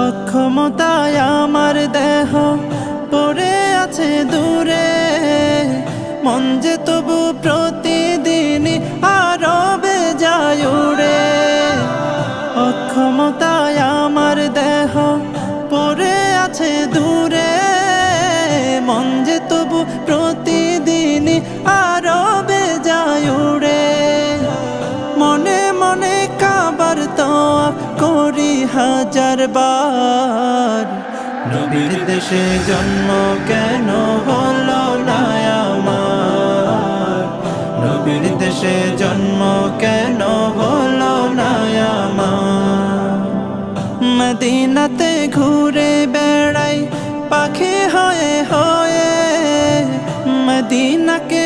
অক্ষমতায় আমার দেহ পড়ে আছে দূরে, মন যে তবু প্রতিদিনই আরো বেজায় উড়ে। অক্ষমতায় আমার দেহ পড়ে আছে দূরে, মন যে তবু প্রতিদিনই আরো বেজায় উড়ে। মনে মনে কাবার তওয়াফ করি হাজার বার, নবীর দেশে জন্ম কেন হলো না আমার, নবীর দেশে জন্ম কেন হলো না আমার। মদিনাতে ঘুরে বেড়াই পাখি হয়ে হয়ে, মদিনাকে